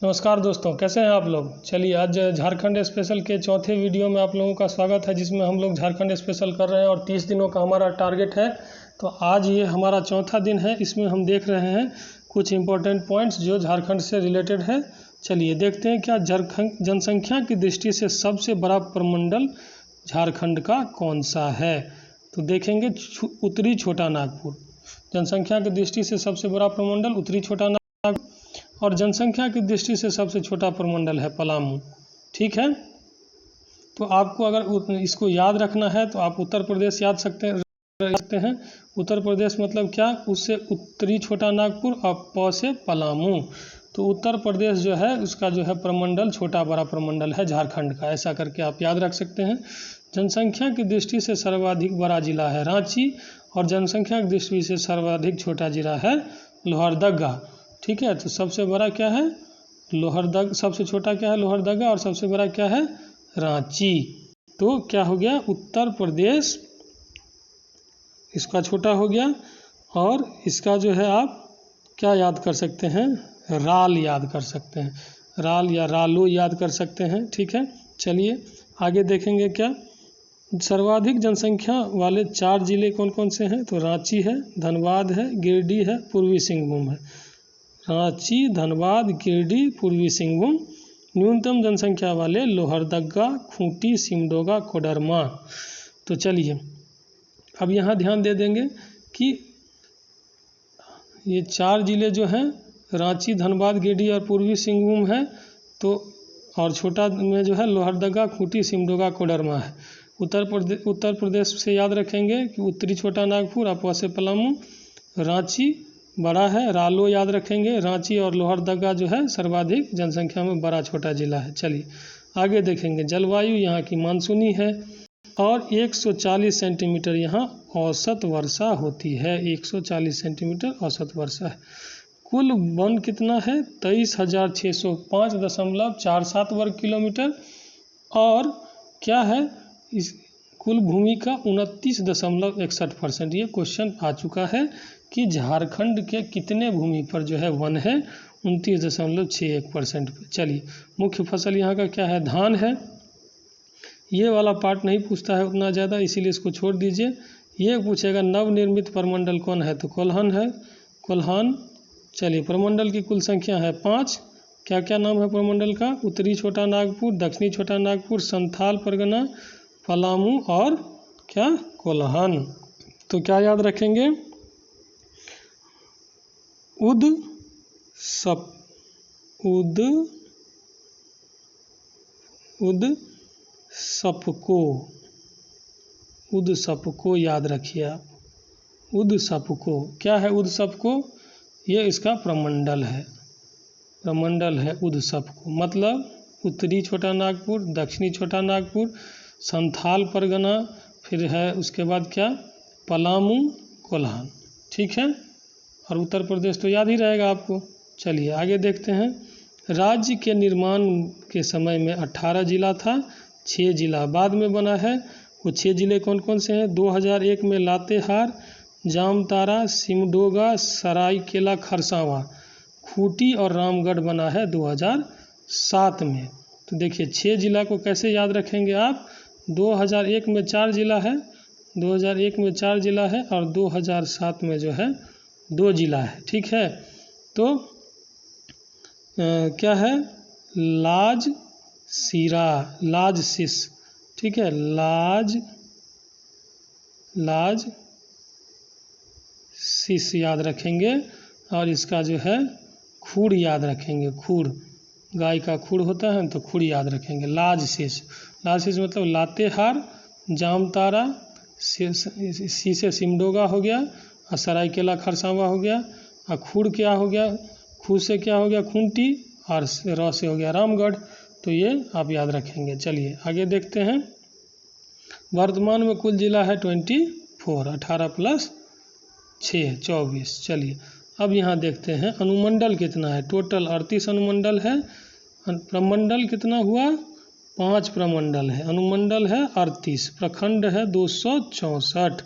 नमस्कार दोस्तों, कैसे हैं आप लोग। चलिए आज झारखंड स्पेशल के चौथे वीडियो में आप लोगों का स्वागत है, जिसमें हम लोग झारखंड स्पेशल कर रहे हैं और 30 दिनों का हमारा टारगेट है। तो आज ये हमारा चौथा दिन है। इसमें हम देख रहे हैं कुछ इम्पोर्टेंट पॉइंट्स जो झारखंड से रिलेटेड है। चलिए देखते हैं क्या झारखंड जनसंख्या की दृष्टि से सबसे बड़ा प्रमंडल झारखंड का कौन सा है। तो देखेंगे उत्तरी छोटा नागपुर। जनसंख्या की दृष्टि से सबसे बड़ा प्रमंडल उत्तरी छोटा नागपुर और जनसंख्या की दृष्टि से सबसे छोटा प्रमंडल है पलामू। ठीक है, तो आपको अगर इसको याद रखना है तो आप उत्तर प्रदेश याद सकते हैं। उत्तर प्रदेश मतलब क्या, उससे उत्तरी छोटा नागपुर और प से पलामू। तो उत्तर प्रदेश जो है उसका जो है प्रमंडल छोटा बड़ा प्रमंडल है झारखंड का, ऐसा करके आप याद रख सकते हैं। जनसंख्या की दृष्टि से सर्वाधिक बड़ा जिला है रांची और जनसंख्या की दृष्टि से सर्वाधिक छोटा जिला है लोहरदगा। ठीक है, तो सबसे बड़ा क्या है लोहरदगा, सबसे छोटा क्या है लोहरदगा और सबसे बड़ा क्या है रांची। तो क्या हो गया उत्तर प्रदेश इसका छोटा हो गया और इसका जो है आप क्या याद कर सकते हैं, राल याद कर सकते हैं, राल या रालो याद कर सकते हैं। ठीक है, चलिए आगे देखेंगे क्या सर्वाधिक जनसंख्या वाले 4 जिले कौन कौन से हैं। तो रांची है, धनबाद है, गिरिडीह है, पूर्वी सिंहभूम है। रांची, धनबाद, गिरिडीह, पूर्वी सिंहभूम। न्यूनतम जनसंख्या वाले लोहरदगा, खूंटी, सिमडोगा, कोडरमा। तो चलिए अब यहाँ ध्यान दे देंगे कि ये 4 जिले जो हैं रांची, धनबाद, गिरिडीह और पूर्वी सिंहभूम है। तो और छोटा में जो है लोहरदगा, खूंटी, सिमडोगा, कोडरमा है। उत्तर प्रदेश से याद रखेंगे कि उत्तरी छोटा नागपुर, अपर से पलामू। रांची बड़ा है, रालो याद रखेंगे। रांची और लोहरदगा जो है सर्वाधिक जनसंख्या में बड़ा छोटा जिला है। चलिए आगे देखेंगे जलवायु यहाँ की मानसूनी है और 140 सेंटीमीटर यहाँ औसत वर्षा होती है। 140 सेंटीमीटर औसत वर्षा है। कुल वन कितना है 23,605.47 वर्ग किलोमीटर और क्या है इस कुल भूमि का 29.61%। ये क्वेश्चन आ चुका है कि झारखंड के कितने भूमि पर जो है वन है 29.61% पे। चलिए मुख्य फसल यहाँ का क्या है, धान है। ये वाला पार्ट नहीं पूछता है उतना ज़्यादा, इसीलिए इसको छोड़ दीजिए। ये पूछेगा नवनिर्मित प्रमंडल कौन है, तो कोल्हान है, कोल्हान। चलिए प्रमंडल की कुल संख्या है 5। क्या क्या नाम है प्रमंडल का, उत्तरी छोटा नागपुर, दक्षिणी छोटा नागपुर, संथाल परगना, पलामू और क्या कोल्हान। तो क्या याद रखेंगे, उद सपको याद रखिए आप। उद सपको क्या है, उद सपको ये इसका प्रमंडल है, प्रमंडल है उद सपको। मतलब उत्तरी छोटा नागपुर, दक्षिणी छोटा नागपुर, संथाल परगना, फिर है उसके बाद क्या पलामू, कोल्हान। ठीक है, और उत्तर प्रदेश तो याद ही रहेगा आपको। चलिए आगे देखते हैं। राज्य के निर्माण के समय में 18 जिला था, 6 जिला बाद में बना है। वो 6 जिले कौन कौन से हैं, 2001 में लातेहार, जामताड़ा, सिमडोगा, सरायकेला खरसावां, खूंटी और रामगढ़ बना है 2007 में। तो देखिए 6 जिला को कैसे याद रखेंगे आप। 2001 में 4 जिला है, 2001 में 4 जिला है और 2007 में जो है 2 जिला है। ठीक है, तो क्या है लाज सीरा, लाज सिस। ठीक है, लाज सिस याद रखेंगे और इसका जो है खूड़ याद रखेंगे। खूड़ गाय का खूड़ होता है तो खूड़ याद रखेंगे। लाज सिस, लाज सिस मतलब लातेहार, जामताड़ा, सी से सिमडोगा हो गया और सरायकेला खरसावां हो गया और खूड़ क्या हो गया, खूड़ से क्या हो गया खूंटी और र से हो गया रामगढ़। तो ये आप याद रखेंगे। चलिए आगे देखते हैं। वर्तमान में कुल जिला है 24, 18 + 6 24। चलिए अब यहाँ देखते हैं अनुमंडल कितना है। टोटल 38 अनुमंडल है। प्रमंडल कितना हुआ 5 प्रमंडल है, अनुमंडल है 38, प्रखंड है 264,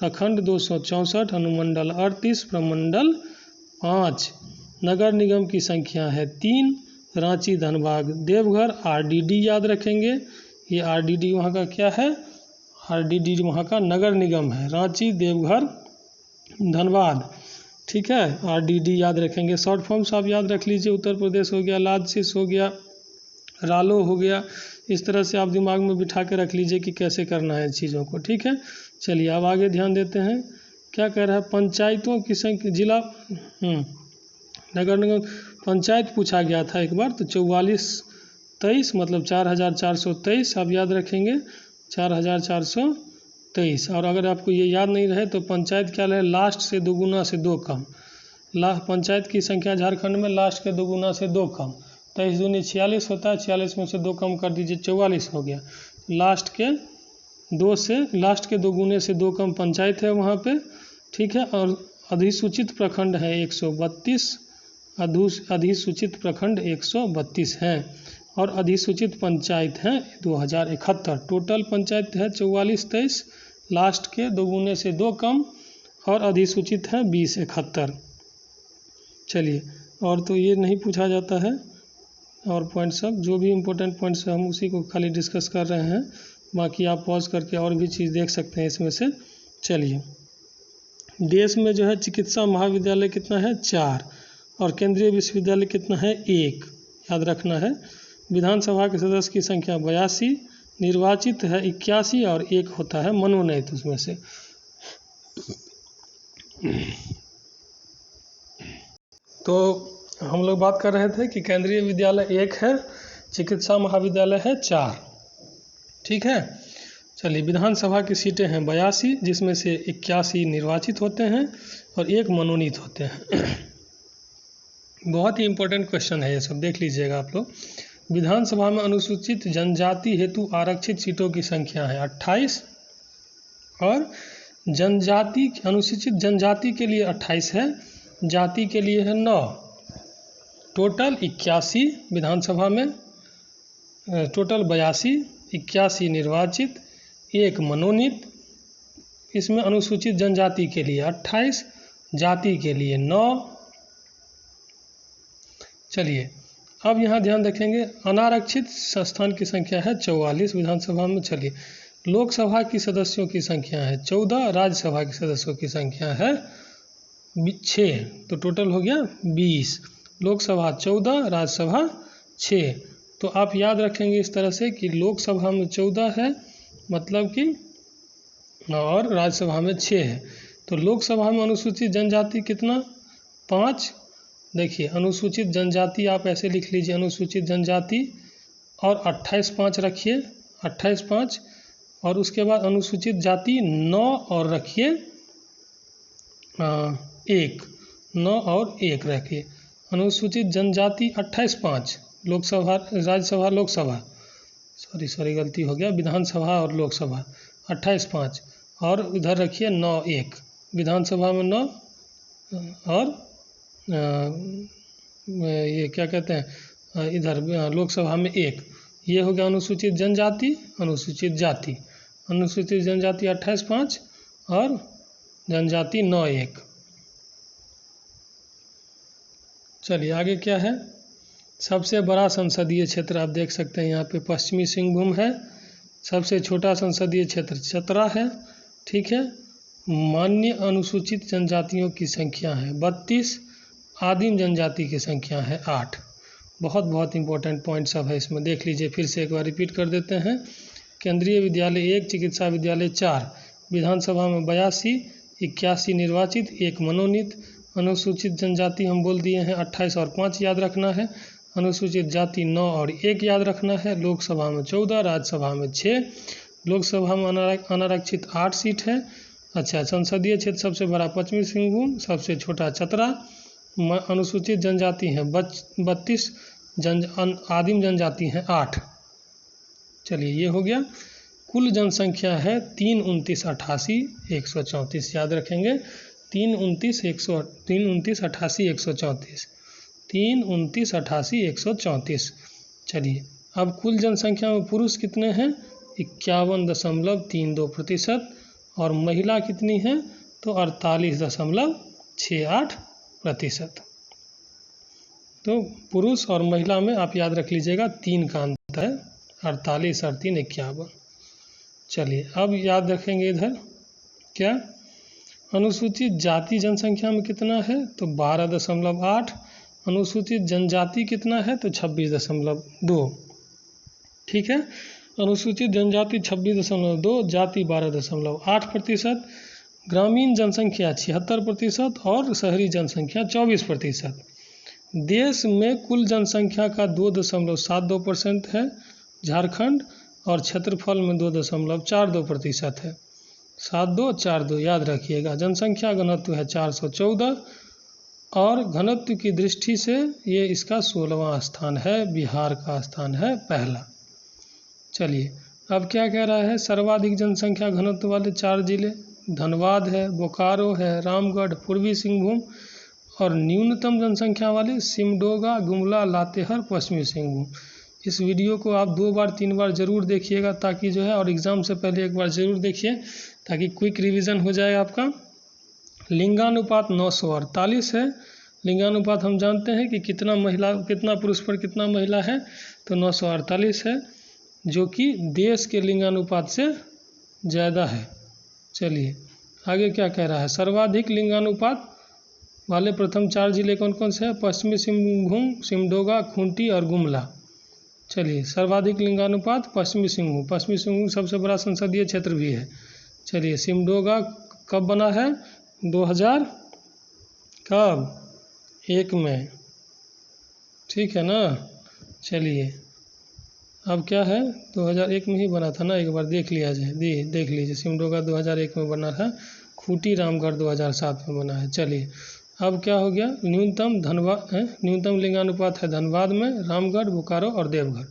प्रखंड 264, अनुमंडल 38, प्रमंडल 5। नगर निगम की संख्या है 3 रांची धनबाद। देवघर आरडीडी याद रखेंगे, ये आरडीडी वहाँ का क्या है, आरडीडी वहाँ का नगर निगम है, रांची देवघर धनबाद, ठीक है। आरडीडी याद रखेंगे। शॉर्ट फॉर्म्स आप याद रख लीजिए, उत्तर प्रदेश हो गया, लालसिस हो गया, रालो हो गया, इस तरह से आप दिमाग में बिठा के रख लीजिए कि कैसे करना है चीज़ों को, ठीक है। चलिए अब आगे ध्यान देते हैं, क्या कह रहा है, पंचायतों की संख्या, जिला नगर निगम पंचायत पूछा गया था एक बार, तो 4423 मतलब 4423 आप याद रखेंगे, 4423। और अगर आपको ये याद नहीं रहे तो पंचायत क्या है, लास्ट से दोगुना से दो कम, पंचायत की संख्या झारखंड में लास्ट के दोगुना से दो कम, 23 दूनी 46 होता है, 46 में से दो कम कर दीजिए 44 हो गया। लास्ट के दोगुने से दो कम पंचायत है वहाँ पे, ठीक है। और अधिसूचित प्रखंड है 132, अधिसूचित प्रखंड 132 हैं, और अधिसूचित पंचायत हैं 2071। टोटल पंचायत है 4423, लास्ट के दोगुने से दो कम, और अधिसूचित है 2071। चलिए, और तो ये नहीं पूछा जाता है, और पॉइंट सब जो भी इम्पोर्टेंट पॉइंट्स हम उसी को खाली डिस्कस कर रहे हैं, बाकी आप पॉज करके और भी चीज़ देख सकते हैं इसमें से। चलिए, देश में जो है चिकित्सा महाविद्यालय कितना है, 4, और केंद्रीय विश्वविद्यालय कितना है, 1, याद रखना है। विधानसभा के सदस्य की संख्या 82, निर्वाचित है 81, और 1 होता है मनोनीत उसमें से। तो हम लोग बात कर रहे थे कि केंद्रीय विद्यालय 1 है, चिकित्सा महाविद्यालय है 4, ठीक है। चलिए, विधानसभा की सीटें हैं 82, जिसमें से 81 निर्वाचित होते हैं और 1 मनोनीत होते हैं। बहुत ही इम्पोर्टेंट क्वेश्चन है ये सब, देख लीजिएगा आप लोग। विधानसभा में अनुसूचित जनजाति हेतु आरक्षित सीटों की संख्या है 28, और अनुसूचित जनजाति के लिए 28 है, जाति के लिए है 9, टोटल 81 विधानसभा में, टोटल 82, 81 निर्वाचित, 1 मनोनीत। इसमें अनुसूचित जनजाति के लिए 28, जाति के लिए 9। चलिए, अब यहाँ ध्यान रखेंगे, अनारक्षित संस्थान की संख्या है 44 विधानसभा में। चलिए, लोकसभा की सदस्यों की संख्या है 14, राज्यसभा की सदस्यों की संख्या है 6, तो टोटल हो गया 20। लोकसभा 14, राज्यसभा 6। तो आप याद रखेंगे इस तरह से कि लोकसभा में 14 है, मतलब कि, और राज्यसभा में 6 है। तो लोकसभा में अनुसूचित जनजाति कितना, 5। देखिए, अनुसूचित जनजाति आप ऐसे लिख लीजिए, अनुसूचित जनजाति, और 28-5 रखिए, 28-5, और उसके बाद अनुसूचित जाति 9 और रखिए 1, 9 और 1 रखिए। अनुसूचित जनजाति 28-5, लोकसभा राज्यसभा लोकसभा, सॉरी गलती हो गया, विधानसभा और लोकसभा 28-5, और इधर रखिए 9-1, विधानसभा में 9, और ये क्या कहते हैं, इधर लोकसभा में 1। ये हो गया अनुसूचित जनजाति, अनुसूचित जाति। अनुसूचित जनजाति 28-5 और जनजाति 9-1। चलिए, आगे क्या है, सबसे बड़ा संसदीय क्षेत्र आप देख सकते हैं यहाँ पे पश्चिमी सिंहभूम है, सबसे छोटा संसदीय क्षेत्र चतरा है, ठीक है। मान्य अनुसूचित जनजातियों की संख्या है 32, आदिम जनजाति की संख्या है 8। बहुत इंपॉर्टेंट पॉइंट सब है इसमें, देख लीजिए, फिर से एक बार रिपीट कर देते हैं। केंद्रीय विद्यालय 1, चिकित्सा विद्यालय 4, विधानसभा में 82, 81 निर्वाचित, 1 मनोनीत। अनुसूचित जनजाति हम बोल दिए हैं 28 और 5 याद रखना है। अनुसूचित जाति 9 और 1 याद रखना है। लोकसभा में 14, राज्यसभा में 6, लोकसभा में अनारक्षित 8 सीट है। अच्छा, संसदीय क्षेत्र सबसे बड़ा पश्चिमी सिंहभूम, सबसे छोटा चतरा। अनुसूचित जनजाति हैं 32, आदिम जनजाति हैं 8। चलिए, ये हो गया। कुल जनसंख्या है 32988 134, याद रखेंगे 32988 134। चलिए, अब कुल जनसंख्या में पुरुष कितने हैं, 51.32%, और महिला कितनी है, तो 48.68%। तो तो पुरुष और महिला में आप याद रख लीजिएगा 3 का अंतर है, 48 और 3 51। चलिए अब याद रखेंगे इधर क्या, अनुसूचित जाति जनसंख्या में कितना है तो 12.8, अनुसूचित जनजाति कितना है तो 26.2। ठीक है, अनुसूचित जनजाति 26.2, जाति 12.8%, ग्रामीण जनसंख्या 76% और शहरी जनसंख्या 24%। देश में कुल जनसंख्या का 2.72% है झारखंड, और क्षेत्रफल में 2.42% है। 7242 याद रखिएगा। जनसंख्या घनत्व है 414 और घनत्व की दृष्टि से ये इसका 16वां स्थान है, बिहार का स्थान है पहला। चलिए अब क्या कह रहा है, सर्वाधिक जनसंख्या घनत्व वाले 4 जिले धनबाद है, बोकारो है, रामगढ़, पूर्वी सिंहभूम, और न्यूनतम जनसंख्या वाले सिमडोगा, गुमला, लातेहार, पश्चिमी सिंहभूम। इस वीडियो को आप 2 बार 3 बार ज़रूर देखिएगा, ताकि जो है, और एग्ज़ाम से पहले एक बार ज़रूर देखिए ताकि क्विक रिवीजन हो जाए आपका। लिंगानुपात 948 है। लिंगानुपात हम जानते हैं कि कितना पुरुष पर कितना महिला है, तो 948 है, जो कि देश के लिंगानुपात से ज़्यादा है। चलिए आगे क्या कह रहा है, सर्वाधिक लिंगानुपात वाले प्रथम 4 जिले कौन कौन से हैं, पश्चिमी सिंहभूम, सिमडोगा, खूंटी और गुमला। चलिए सर्वाधिक लिंगानुपात पश्चिमी सिंहभूम सबसे बड़ा संसदीय क्षेत्र भी है। चलिए सिमडोगा कब बना है, 2001 में, ठीक है ना। चलिए अब क्या है, 2001 में ही बना था ना, एक बार देख लिया जाए, देख लीजिए सिमडोगा 2001 में बना था, खूंटी रामगढ़ 2007 में बना है। चलिए अब क्या हो गया, न्यूनतम लिंगानुपात है धनबाद में, रामगढ़, बोकारो और देवघर।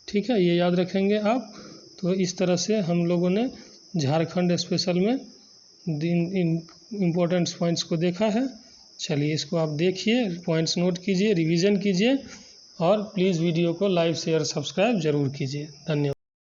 ठीक है, ये याद रखेंगे आप। तो इस तरह से हम लोगों ने झारखंड स्पेशल में इम्पोर्टेंट पॉइंट्स को देखा है। चलिए इसको आप देखिए, पॉइंट्स नोट कीजिए, रिवीजन कीजिए, और प्लीज़ वीडियो को लाइक शेयर सब्सक्राइब ज़रूर कीजिए। धन्यवाद।